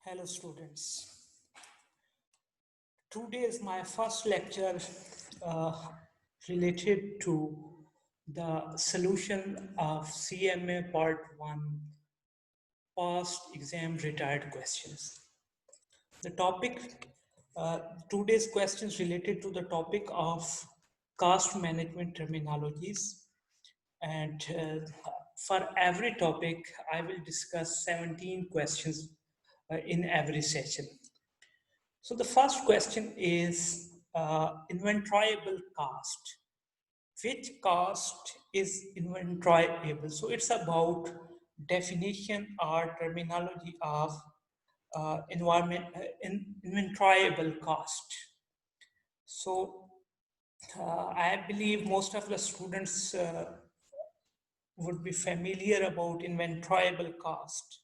Hello students. Today is my first lecture uh, related to the solution of CMA Part 1 past exam retired questions. The topic, today's questions related to the topic of cost management terminologies, and for every topic I will discuss 17 questions in every session. So the first question is inventoryable cost. Which cost is inventoryable? So it's about definition or terminology of inventoryable cost. So I believe most of the students would be familiar about inventoryable cost.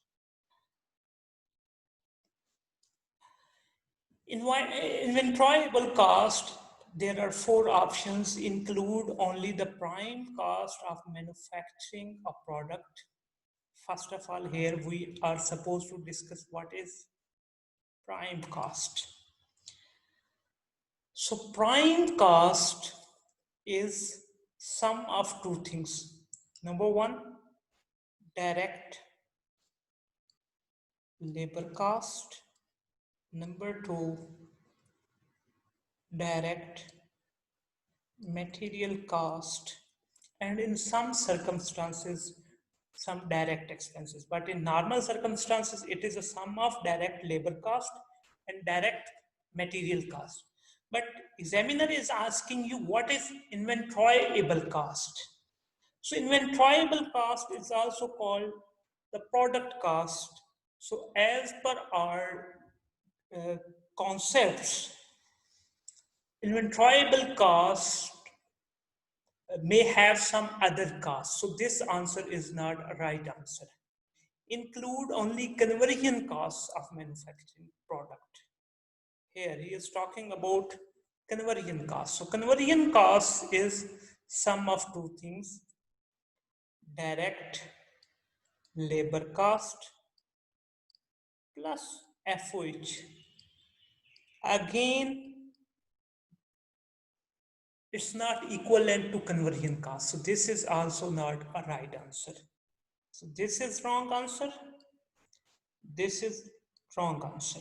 Inventoryable cost, there are four options, include only the prime cost of manufacturing a product. First of all, here we are supposed to discuss what is prime cost. So prime cost is sum of two things. Number one, direct labor cost. Number two, direct material cost, and in some circumstances some direct expenses, but in normal circumstances it is a sum of direct labor cost and direct material cost. But examiner is asking you what is inventoryable cost. So inventoryable cost is also called the product cost. So as per our uh, concepts, inventoryable cost may have some other cost. So this answer is not a right answer. Include only conversion costs of manufacturing product. Here he is talking about conversion cost. So conversion cost is sum of two things: direct labor cost plus FOH. Again, it's not equivalent to conversion cost. So this is also not a right answer. So this is wrong answer. This is wrong answer.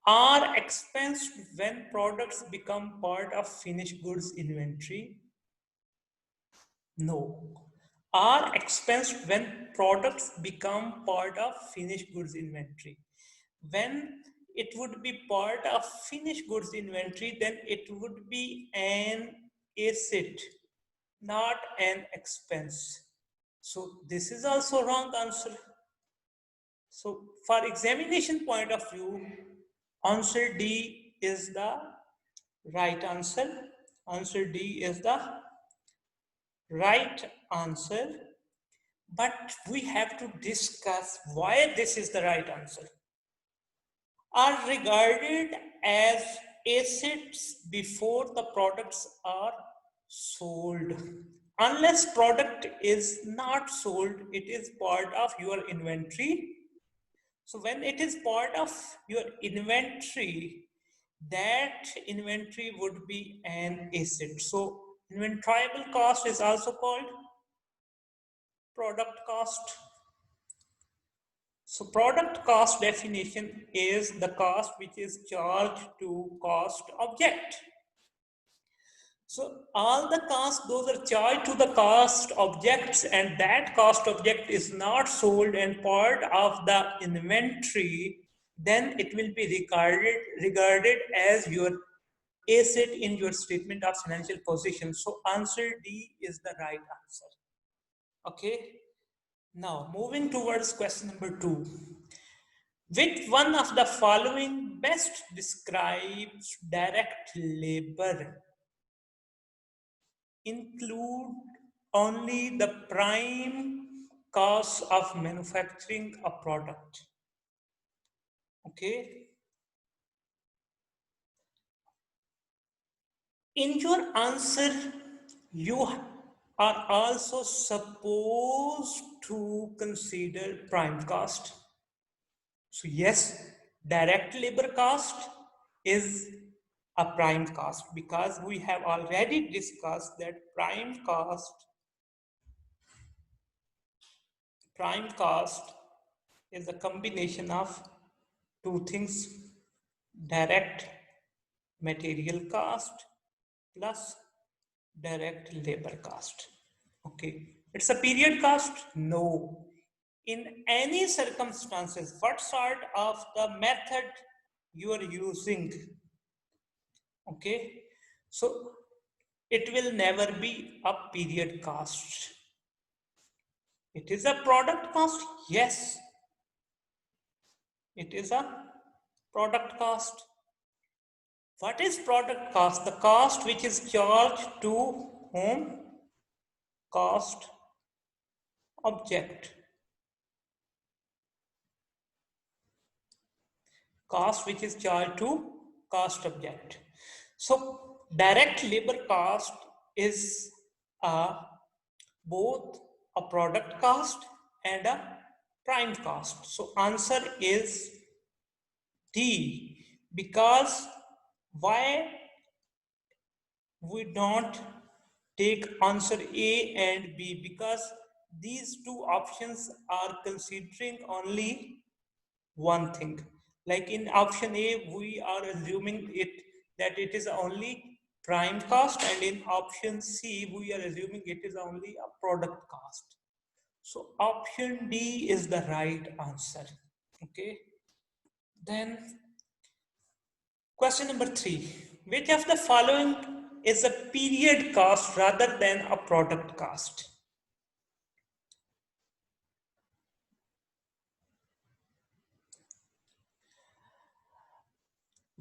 Are expensed when products become part of finished goods inventory? No. Are expensed when products become part of finished goods inventory. When it would be part of finished goods inventory, then it would be an asset, not an expense. So this is also wrong answer. So for examination point of view, answer D is the right answer. Answer D is the right answer. But we have to discuss why this is the right answer. Are regarded as assets before the products are sold. Unless product is not sold, it is part of your inventory. So when it is part of your inventory, that inventory would be an asset. So inventoriable cost is also called product cost. So product cost definition is the cost which is charged to cost object. So all the costs, those are charged to the cost objects, and that cost object is not sold and part of the inventory, then it will be regarded as your asset in your statement of financial position. So answer D is the right answer. Okay. Now moving towards question number 2. Which one of the following best describes direct labor? Include only the prime cost of manufacturing a product. Okay. In your answer, you are also supposed to consider prime cost. So yes, direct labor cost is a prime cost, because we have already discussed that prime cost is a combination of two things: direct material cost plus direct labor cost. Okay, it's a period cost? No. In any circumstances, what sort of the method you are using, okay, so it will never be a period cost. It is a product cost? Yes, it is a product cost. What is product cost? The cost which is charged to whom? Cost object. Cost which is charged to cost object. So direct labor cost is both a product cost and a prime cost. So answer is D, because why we don't take answer A and B? Because these two options are considering only one thing. Like in option A, we are assuming that it is only prime cost, and in option C, we are assuming it is only a product cost. So option D is the right answer. Okay. Then question number 3. Which of the following is a period cost rather than a product cost?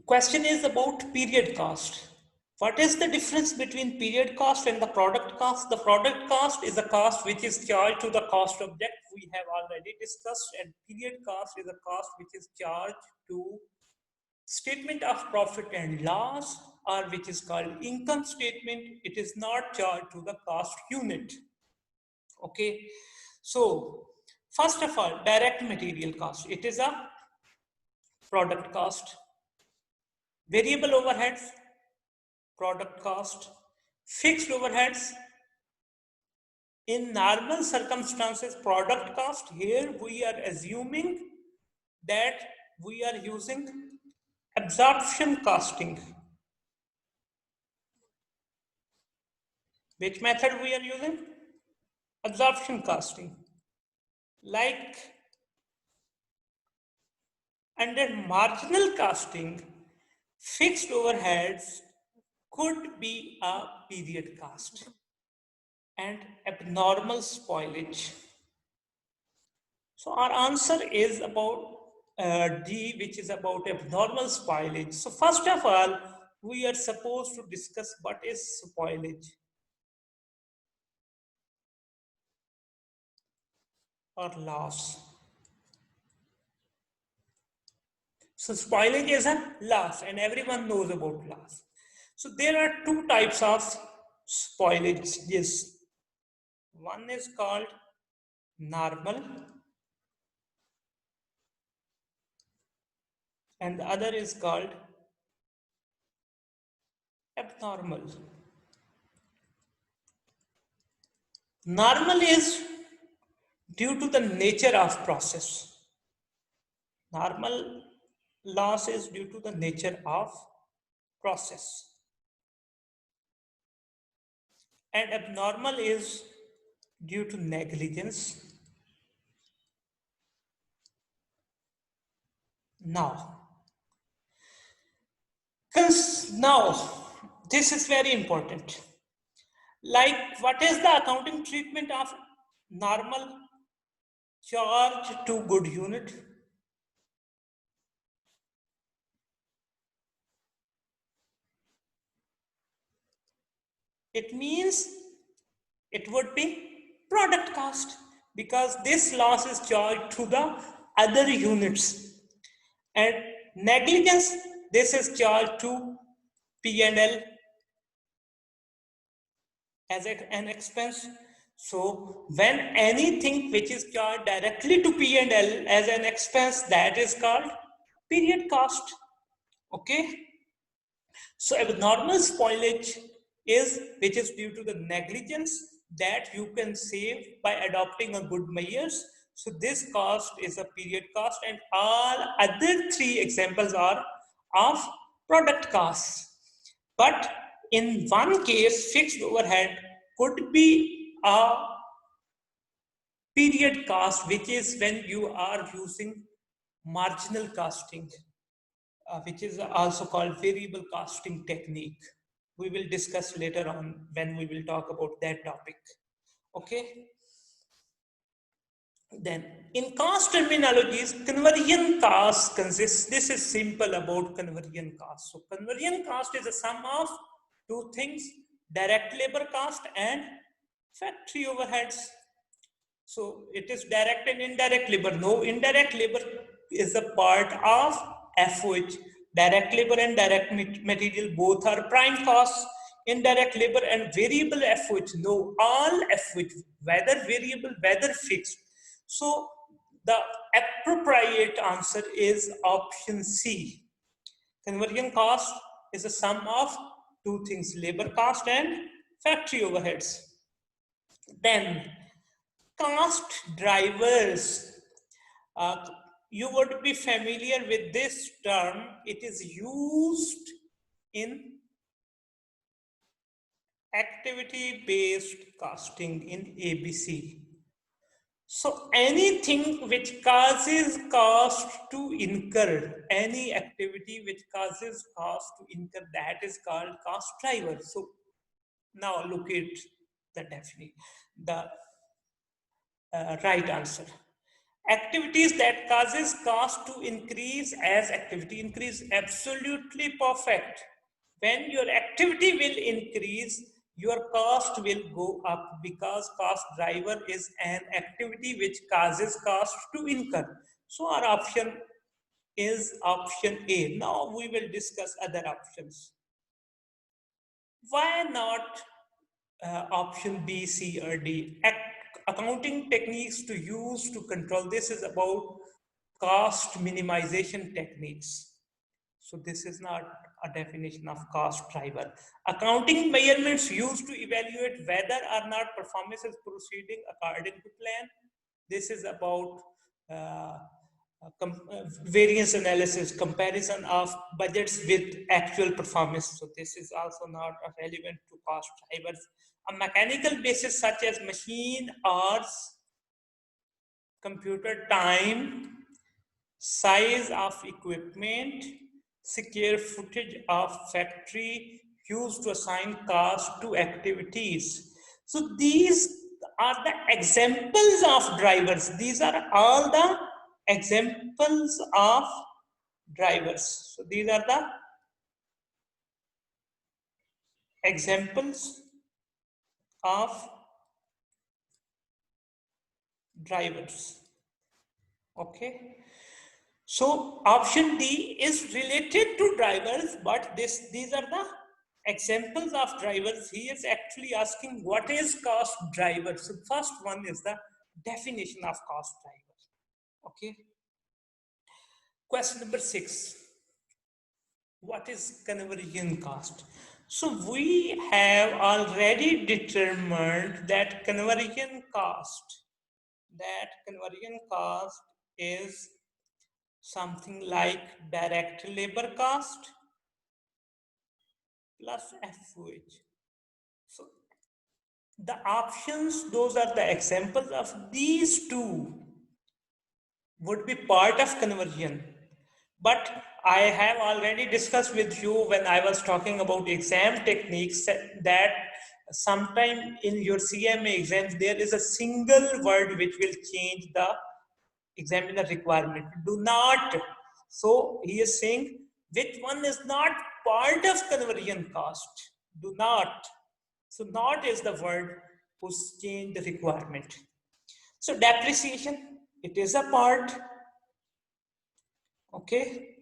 Question is about period cost. What is the difference between period cost and the product cost? The product cost is a cost which is charged to the cost object, we have already discussed, and period cost is a cost which is charged to statement of profit and loss, or which is called income statement. It is not charged to the cost unit. Okay, so first of all, direct material cost, it is a product cost. Variable overheads, product cost. Fixed overheads, in normal circumstances, product cost. Here we are assuming that we are using absorption costing. Which method we are using? Absorption costing. Like under marginal costing, fixed overheads could be a period cost, and abnormal spoilage. So our answer is about D, which is about abnormal spoilage. So first of all, we are supposed to discuss what is spoilage or loss. So spoilage is a loss, and everyone knows about loss. So there are two types of spoilages. One is called normal, and the other is called abnormal. Normal is due to the nature of process. Normal loss is due to the nature of process. And abnormal is due to negligence. Now, this is very important. Like, what is the accounting treatment of normal charge to good unit? It means it would be product cost, because this loss is charged to the other units, and negligence, this is charged to P&L as an expense. So when anything which is charged directly to P&L as an expense, that is called period cost. Okay. So abnormal spoilage is which is due to the negligence that you can save by adopting a good measures. So this cost is a period cost, and all other three examples are of product costs. But in one case, fixed overhead could be a period cost, which is when you are using marginal costing, which is also called variable costing technique. We will discuss later on when we will talk about that topic. Okay. Then in cost terminologies, conversion cost consists, this is simple about conversion cost. So conversion cost is a sum of two things, direct labor cost and factory overheads. So it is direct and indirect labor. No, indirect labor is a part of FOH. Direct labor and direct material both are prime costs. Indirect labor and variable FOH. No, all FOH, whether variable, whether fixed. So the appropriate answer is option C. Conversion cost is a sum of two things, labor cost and factory overheads. Then cost drivers. Uh, you would be familiar with this term. It is used in activity-based costing in ABC. So anything which causes cost to incur, any activity which causes cost to incur, that is called cost driver. So now look at the definition, the right answer. Activities that causes cost to increase as activity increase, absolutely perfect. When your activity will increase, your cost will go up, because cost driver is an activity which causes cost to incur. So our option is option A. Now we will discuss other options. Why not option B, C, or D? Accounting techniques to use to control this is about cost minimization techniques. So this is not a definition of cost driver. Accounting measurements used to evaluate whether or not performance is proceeding according to plan. This is about variance analysis, comparison of budgets with actual performance. So this is also not relevant to cost drivers. A mechanical basis such as machine hours, computer time, size of equipment, square footage of factory used to assign cost to activities. So these are the examples of drivers. These are all the examples of drivers. So these are the examples of drivers. Okay. So option D is related to drivers, but these are the examples of drivers. He is actually asking what is cost driver. So first one is the definition of cost driver. Okay. Question number 6. What is conversion cost? So we have already determined that conversion cost is something like direct labor cost plus FOH. So the options, those are the examples of these two, would be part of conversion. But I have already discussed with you when I was talking about exam techniques that sometime in your CMA exams, there is a single word which will change the examiner requirement. Do not. So he is saying which one is not part of conversion cost. Do not. So not is the word who's changed the requirement. So depreciation, it is a part. Okay.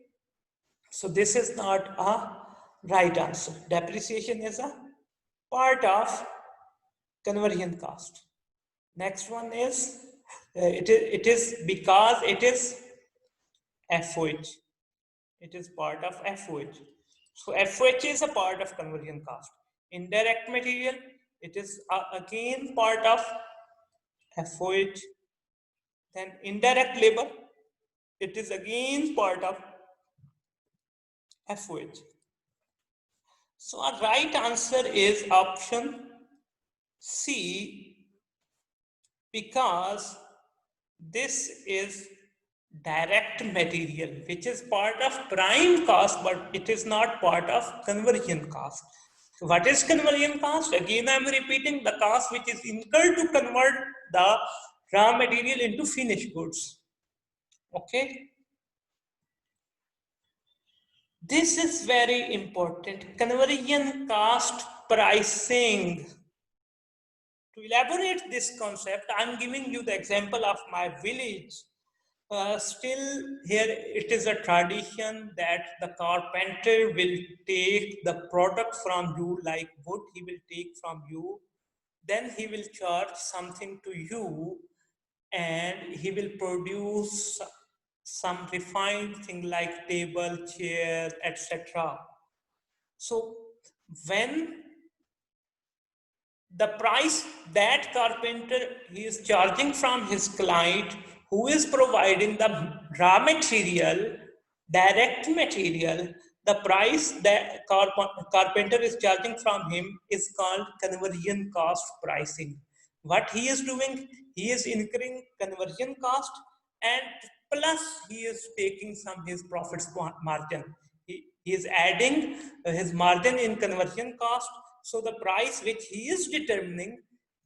So this is not a right answer. Depreciation is a part of conversion cost. Next one is it is because it is FOH. It is part of FOH. So FOH is a part of conversion cost. Indirect material, it is again part of FOH. Then indirect labor, it is again part of FOH. So our right answer is option C, because this is direct material, which is part of prime cost, but it is not part of conversion cost. So what is conversion cost? Again, I am repeating, the cost which is incurred to convert the raw material into finished goods. Okay. This is very important. Conversion cost pricing. To elaborate this concept, I'm giving you the example of my village. Still, here it is a tradition that the carpenter will take the product from you, like wood, he will take from you, then he will charge something to you, and he will produce some refined thing like table, chair, etc. So, when the price that carpenter he is charging from his client who is providing the raw material, direct material, the price that carpenter is charging from him is called conversion cost pricing. What he is doing, he is incurring conversion cost, and plus he is taking some his profits margin. He is adding his margin in conversion cost. So the price which he is determining,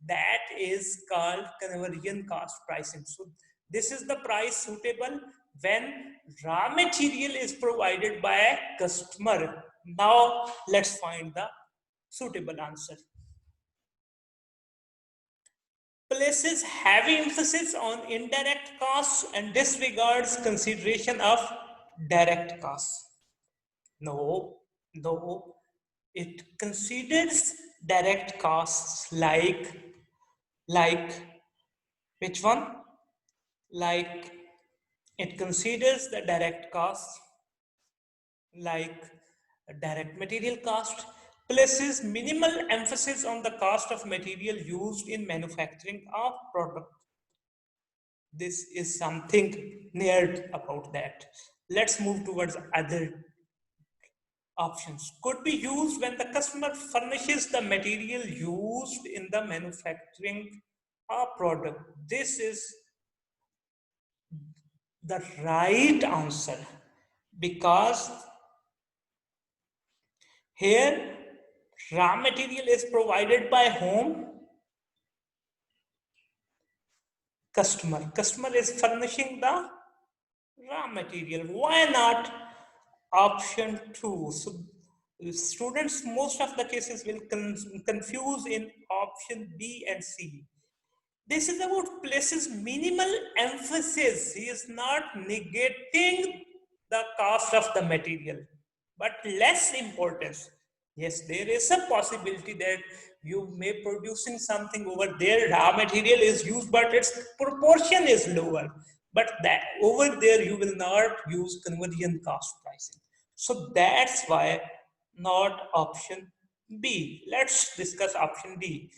that is called conversion cost pricing. So this is the price suitable when raw material is provided by a customer. Now let's find the suitable answer. Places heavy emphasis on indirect costs and disregards consideration of direct costs. No, no. It considers direct costs like which one? Like it considers the direct costs like direct material cost, places minimal emphasis on the cost of material used in manufacturing of product. This is something near about that. Let's move towards other options. Could be used when the customer furnishes the material used in the manufacturing a product. This is the right answer, because here raw material is provided by whom? Customer. Customer is furnishing the raw material. Why not option 2? So students most of the cases will confuse in option B and C. This is about places minimal emphasis. He is not negating the cost of the material, but less importance. Yes, there is a possibility that you may producing something over there, raw material is used, but its proportion is lower. But that over there you will not use conversion cost pricing. So that's why not option B. Let's discuss option D.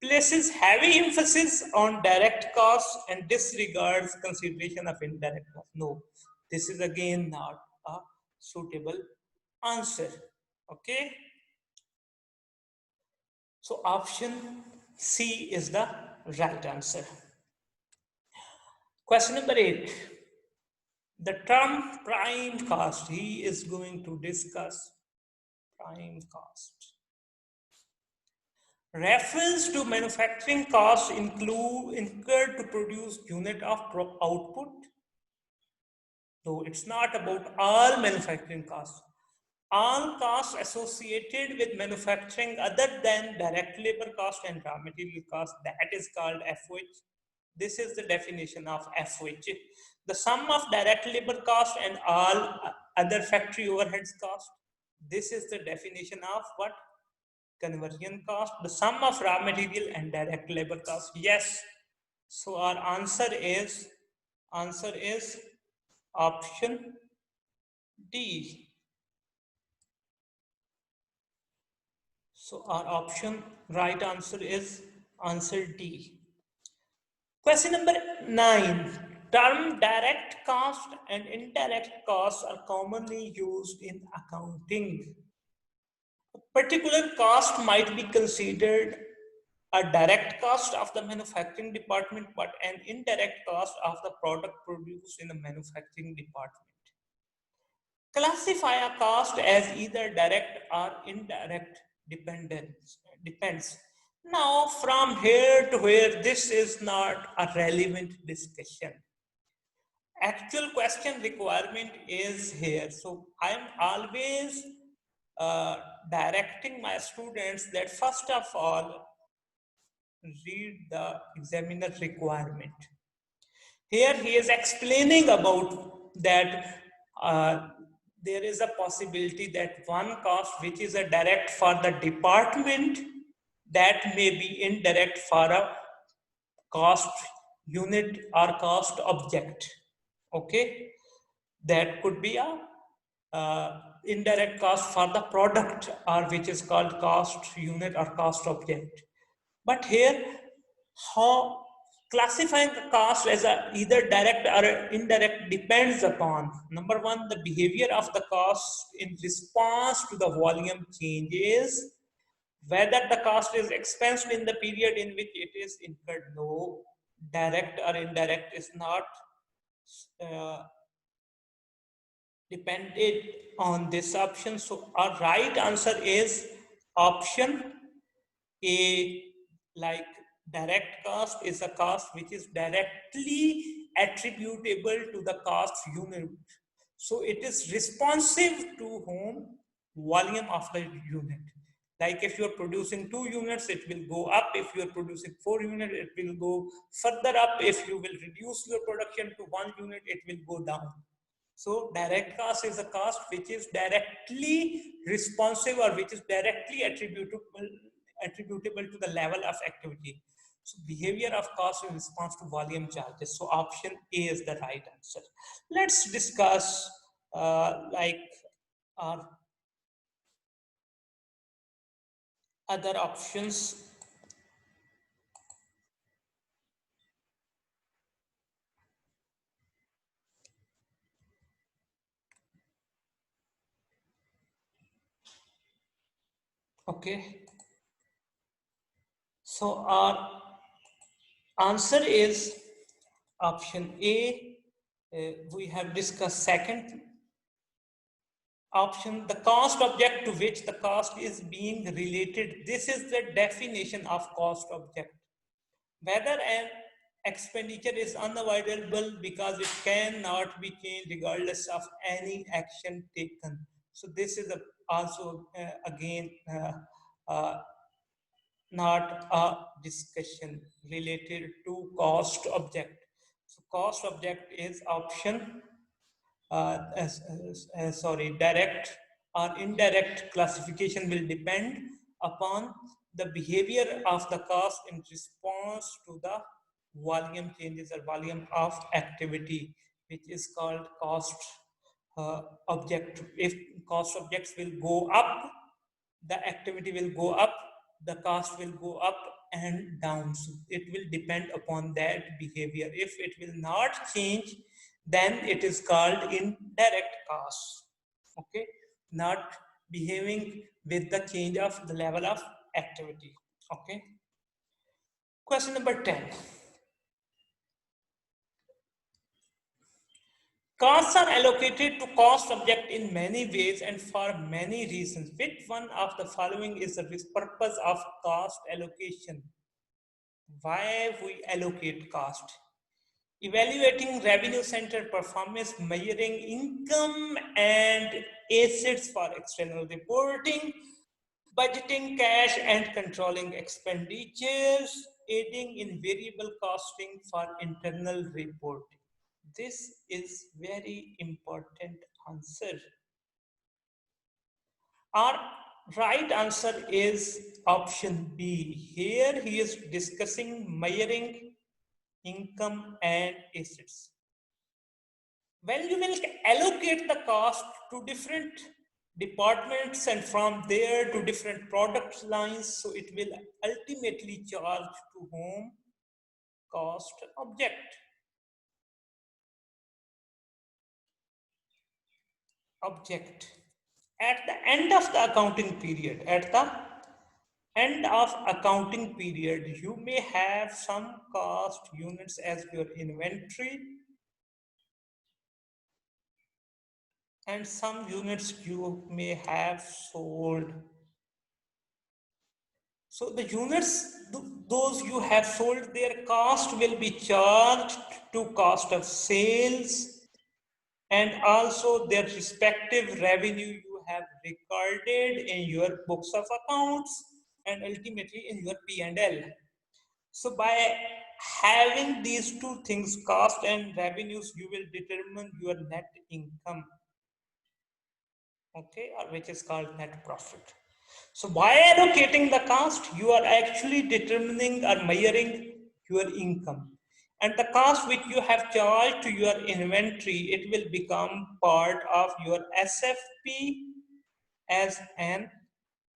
Places heavy emphasis on direct costs and disregards consideration of indirect costs. No, this is again not a suitable answer. Okay, so option C is the right answer. Question number 8. The term prime cost, he is going to discuss prime cost. Refers to manufacturing costs incurred to produce unit of output. So it's not about all manufacturing costs. All costs associated with manufacturing other than direct labor cost and raw material cost, that is called FOH. This is the definition of FOH. The sum of direct labor cost and all other factory overheads cost. This is the definition of what? Conversion cost. The sum of raw material and direct labor cost. Yes, So our answer is option D. So our option right answer is answer D. Question number 9. Term direct cost and indirect costs are commonly used in accounting. A particular cost might be considered a direct cost of the manufacturing department, but an indirect cost of the product produced in the manufacturing department. Classify a cost as either direct or indirect depends. Now, from here to here, this is not a relevant discussion. Actual question requirement is here. So I am always uh, directing my students that first of all, read the examiner requirement. Here he is explaining about that there is a possibility that one cost which is a direct for the department, that may be indirect for a cost unit or cost object. Okay, that could be a indirect cost for the product, or which is called cost unit or cost object. But here, how classifying the cost as a either direct or indirect depends upon number one, the behavior of the cost in response to the volume changes, whether the cost is expensed in the period in which it is incurred. No, direct or indirect is not uh, depended on this option. So our right answer is option A. Like direct cost is a cost which is directly attributable to the cost unit. So it is responsive to whom? Volume of the unit. Like if you are producing 2 units, it will go up. If you are producing 4 units, it will go further up. If you will reduce your production to 1 unit, it will go down. So direct cost is a cost which is directly responsive or which is directly attributable to the level of activity. So behavior of cost in response to volume charges. So option A is the right answer. Let's discuss like our other options. Okay. So our answer is option A. We have discussed second option, the cost object to which the cost is being related. This is the definition of cost object. Whether an expenditure is unavoidable because it cannot be changed regardless of any action taken. So this is also again not a discussion related to cost object. So cost object is option sorry, direct or indirect classification will depend upon the behavior of the cost in response to the volume changes or volume of activity, which is called cost object. If cost objects will go up, the activity will go up, the cost will go up and down. So it will depend upon that behavior. If it will not change, then it is called indirect cost. Okay, not behaving with the change of the level of activity. Okay, question number 10. Costs are allocated to cost object in many ways and for many reasons. Which one of the following is the purpose of cost allocation? Why we allocate cost? Evaluating revenue center performance, measuring income and assets for external reporting, budgeting cash and controlling expenditures, aiding in variable costing for internal reporting. This is very important answer. Our right answer is option B. Here he is discussing measuring income and assets. When you will allocate the cost to different departments and from there to different product lines, so it will ultimately charge to whom? Cost object. At the end of the accounting period, you may have some cost units as your inventory and some units you may have sold. So the units, those you have sold, their cost will be charged to cost of sales, and also their respective revenue you have recorded in your books of accounts and ultimately in your P&L. So by having these two things, cost and revenues, you will determine your net income, okay, or which is called net profit. So by allocating the cost, you are actually determining or measuring your income. And the cost which you have charged to your inventory, it will become part of your SFP as an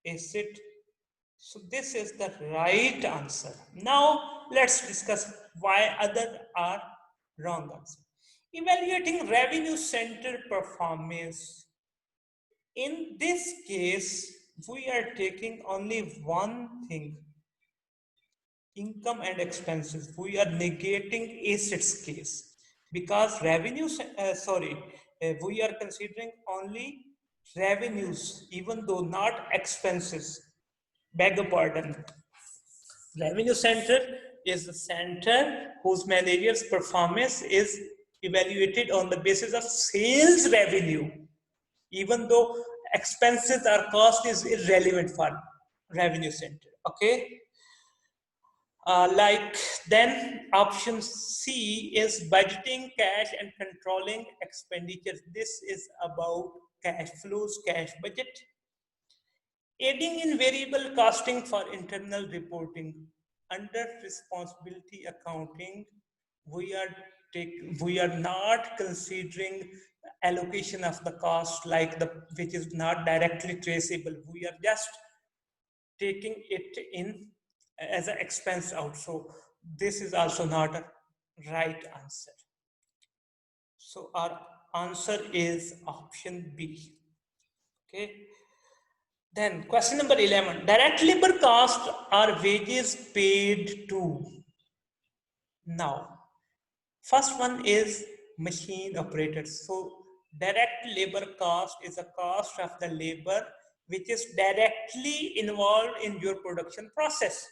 asset. So this is the right answer. Now let's discuss why other are wrong answer. Evaluating revenue center performance. In this case, we are taking only one thing, income and expenses. We are negating assets case because we are considering only revenues, even though not expenses. Beg your pardon. Revenue center is the center whose manager's performance is evaluated on the basis of sales revenue, even though expenses or cost is irrelevant for revenue center. Okay. Like then option C is budgeting cash and controlling expenditures. This is about cash flows, cash budget. Aiding in variable costing for internal reporting. Under responsibility accounting, we are not considering allocation of the cost like which is not directly traceable. We are just taking it in as an expense out. So this is also not a right answer. So our answer is option B. Okay. Then question number 11, direct labor cost are wages paid to. Now, first one is machine operators. So direct labor cost is a cost of the labor which is directly involved in your production process.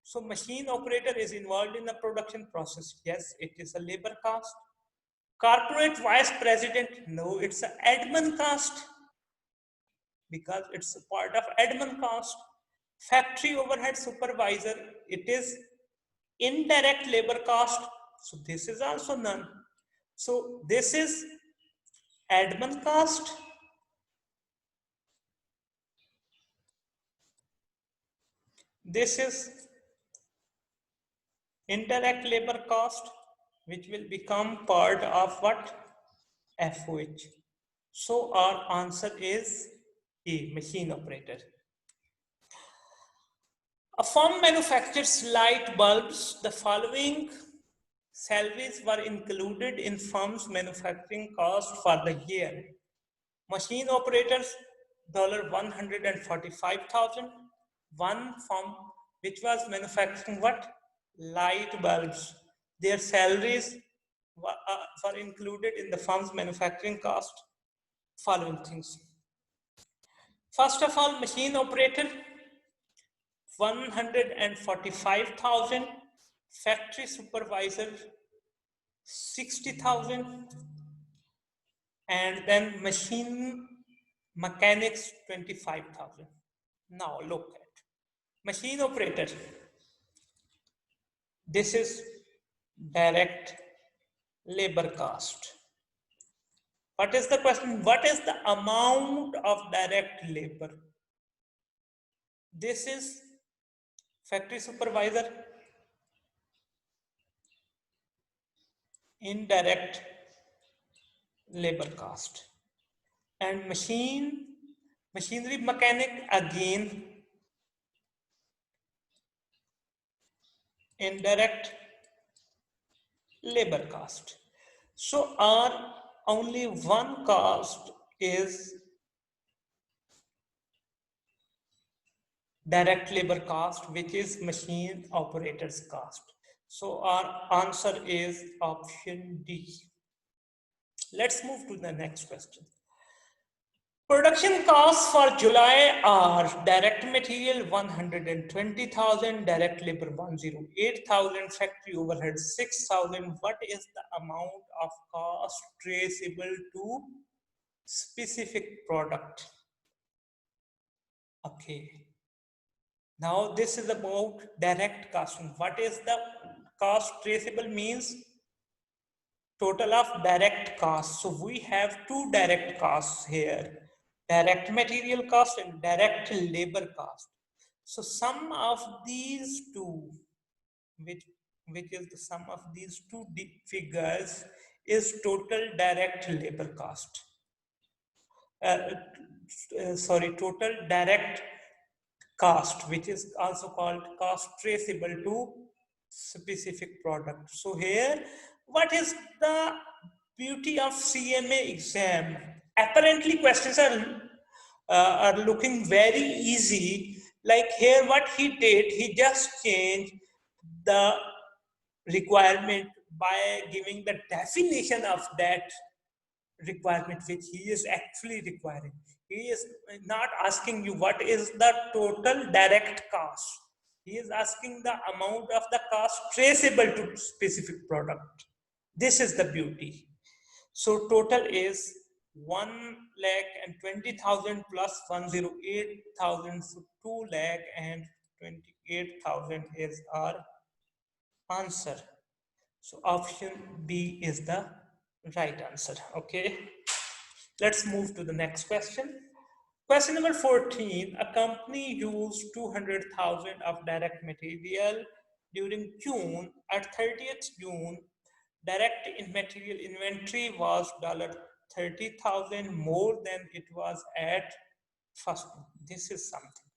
So machine operator is involved in the production process. Yes, it is a labor cost. Corporate vice president, no, it's an admin cost because it's a part of admin cost. Factory overhead supervisor, it is indirect labor cost. So this is also none. So this is admin cost. This is indirect labor cost, which will become part of what? FOH. So our answer is A, machine operator. A firm manufactures light bulbs. The following salaries were included in firm's manufacturing cost for the year. Machine operators, $145,000. One firm which was manufacturing what? Light bulbs. Their salaries were included in the firm's manufacturing cost. Following things. First of all, machine operator, 145,000. Factory supervisor, 60,000. And then machine mechanics, 25,000. Now look at machine operator. This is direct labor cost. What is the question? What is the amount of direct labor? This is factory supervisor. indirect labor cost. And machinery mechanic, again indirect labor cost. So our only one cost is direct labor cost, which is machine operators cost. So our answer is option D. Let's move to the next question. Production costs for July are direct material 120,000, direct labor 108,000, factory overhead 6,000. What is the amount of cost traceable to specific product? Okay. Now this is about direct costing. What is the cost traceable means? Total of direct costs. So we have two direct costs here, direct material cost and direct labor cost. So sum of these two, which is the sum of these two figures, is total direct labor cost. Sorry, total direct cost, which is also called cost traceable to specific product. So here, what is the beauty of CMA exam? Apparently questions are looking very easy. Like here what he did, he just changed the requirement by giving the definition of that requirement which he is actually requiring. He is not asking you what is the total direct cost. He is asking the amount of the cost traceable to specific product. This is the beauty. So total is 1,20,000 plus 108,000. So 2,28,000 is our answer. So option B is the right answer. Okay. Let's move to the next question. Question number 14. A company used 200,000 of direct material during June. At 30th June, direct material inventory was $30,000 more than it was at first. This is something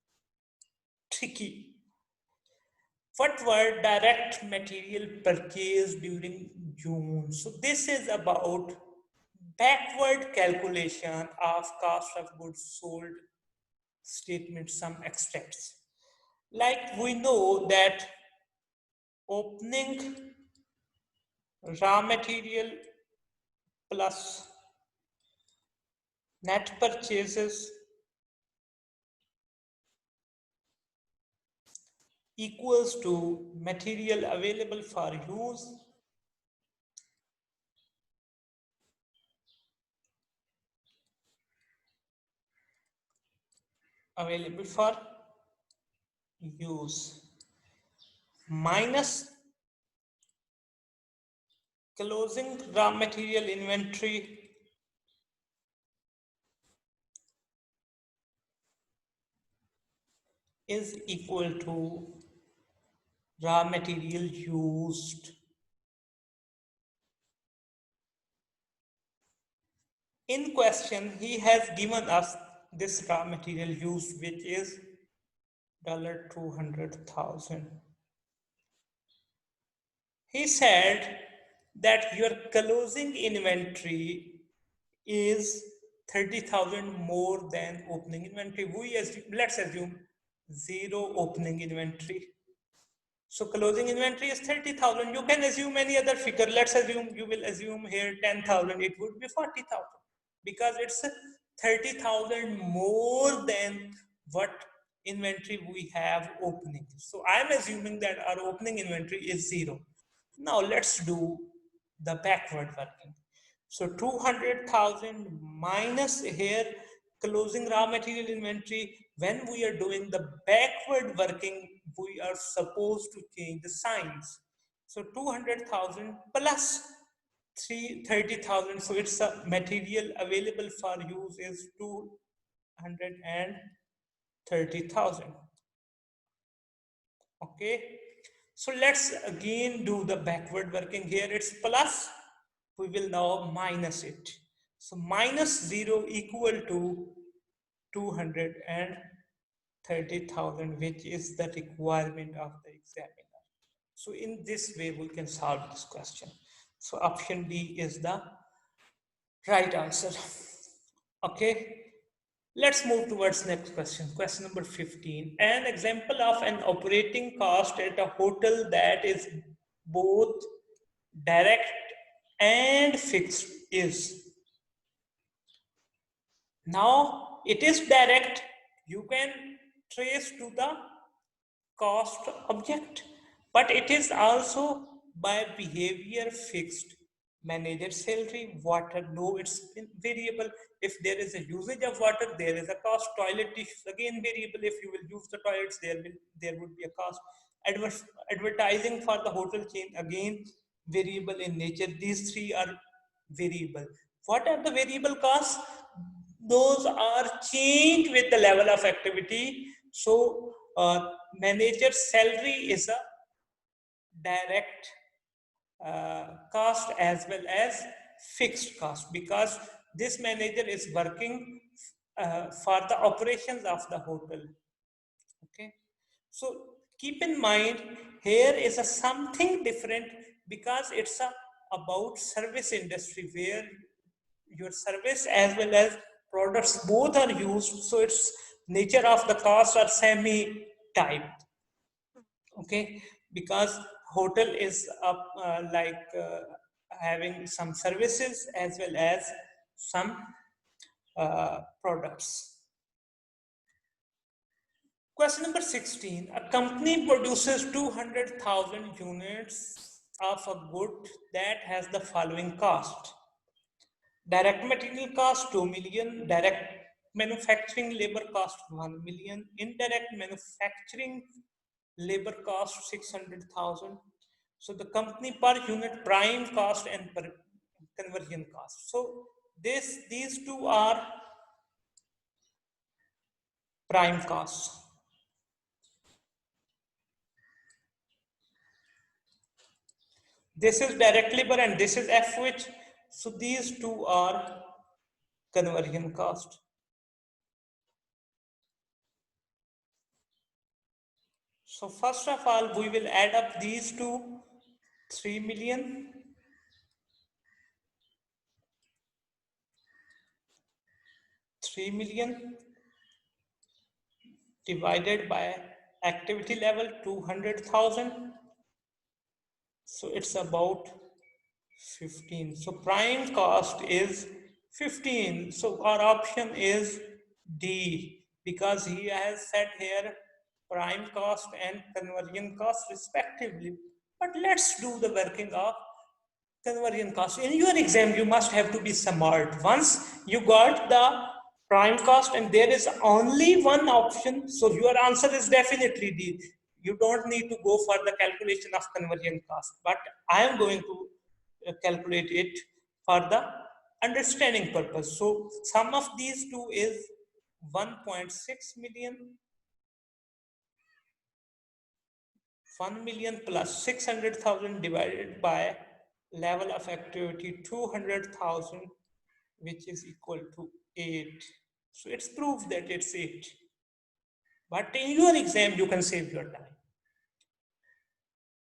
tricky. What were direct material purchased during June? So this is about backward calculation of cost of goods sold statement, some extracts. Like we know that opening raw material plus net purchases equals to material available for use available for use minus closing raw material inventory is equal to raw material used. In question, he has given us this raw material used, which is $200,000. He said that your closing inventory is 30,000 more than opening inventory. Let's assume zero opening inventory. So closing inventory is 30,000. You can assume any other figure. Let's assume you will assume here 10,000. It would be 40,000 because it's 30,000 more than what inventory we have opening. So I'm assuming that our opening inventory is zero. Now let's do the backward working. So 200,000 minus here closing raw material inventory. When we are doing the backward working, we are supposed to change the signs. So 200,000 plus 30,000. So it's a material available for use is 230,000. Okay. So let's again do the backward working here. It's plus we will now minus it. So minus 0 equal to 230,000, which is the requirement of the examiner. So in this way, we can solve this question. So option D is the right answer. Okay. Let's move towards next question. Question number 15. An example of an operating cost at a hotel that is both direct and fixed is. Now it is direct. You can trace to the cost object, but it is also by behavior fixed. Manager salary, water, no, it's variable. If there is a usage of water, there is a cost. Toilet is again variable. If you will use the toilets, there would be a cost. Advertising for the hotel chain, again variable in nature. These three are variable. What are the variable costs? Those are changed with the level of activity. So manager salary is a direct cost as well as fixed cost, because this manager is working for the operations of the hotel. Okay, so keep in mind here is a something different, because it's a about service industry where your service as well as products both are used. So its nature of the costs are semi type. Okay, because hotel is having some services as well as some products. Question number 16. A company produces 200,000 units of a good that has the following cost. Direct material cost 2 million, direct manufacturing labor cost 1 million, indirect manufacturing labor cost 600,000. So the company per unit prime cost and per conversion cost. So these two are prime costs. This is direct labor and this is FH. So these two are conversion cost. So first of all, we will add up these two, 3 million, 3 million divided by activity level 200,000. So it's about 15. So prime cost is 15. So our option is D, because he has said here prime cost and conversion cost respectively. But let's do the working of conversion cost. In your exam, you must have to be smart. Once you got the prime cost and there is only one option, so your answer is definitely D. You don't need to go for the calculation of conversion cost, but I am going to calculate it for the understanding purpose. So sum of these two is 1.6 million, 1 million plus 600,000 divided by level of activity 200,000, which is equal to 8. So it's proof that it's 8. But in your exam, you can save your time.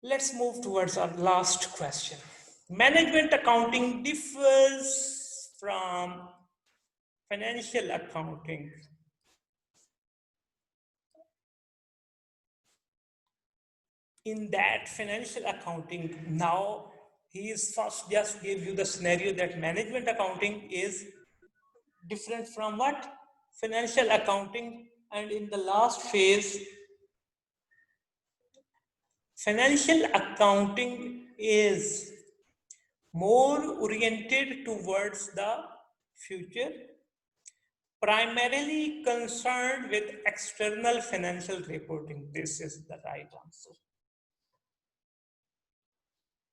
Let's move towards our last question. Management accounting differs from financial accounting. In that financial accounting, now he is first just give you the scenario that management accounting is different from what? Financial accounting. And in the last phase, financial accounting is more oriented towards the future, primarily concerned with external financial reporting. This is the right answer.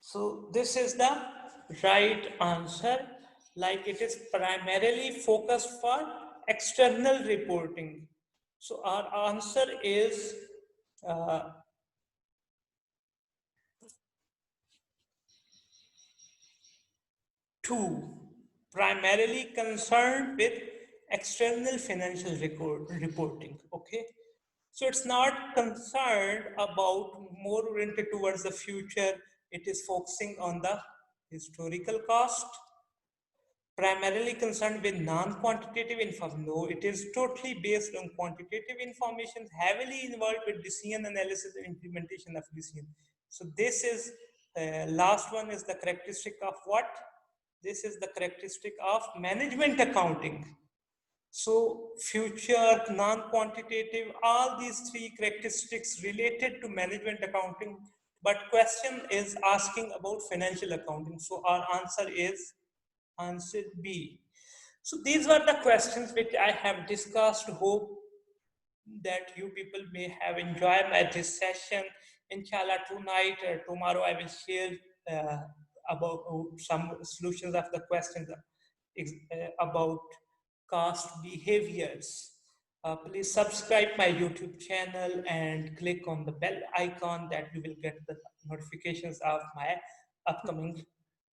So this is the right answer. Like it is primarily focused for external reporting. So our answer is Two, primarily concerned with external financial reporting. Okay, so it's not concerned about more oriented towards the future. It is focusing on the historical cost, primarily concerned with non-quantitative information. No, it is totally based on quantitative information, heavily involved with decision analysis and implementation of decision. So this is, last one is the characteristic of what? This is the characteristic of management accounting. So future, non-quantitative, all these three characteristics related to management accounting, but question is asking about financial accounting. So our answer is answer B. So these were the questions which I have discussed. Hope that you people may have enjoyed my this session. Inshallah, tonight or tomorrow I will share uh, about some solutions of the questions about cost behaviors. Please subscribe my YouTube channel and click on the bell icon that you will get the notifications of my upcoming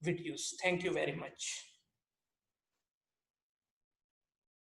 videos. Thank you very much.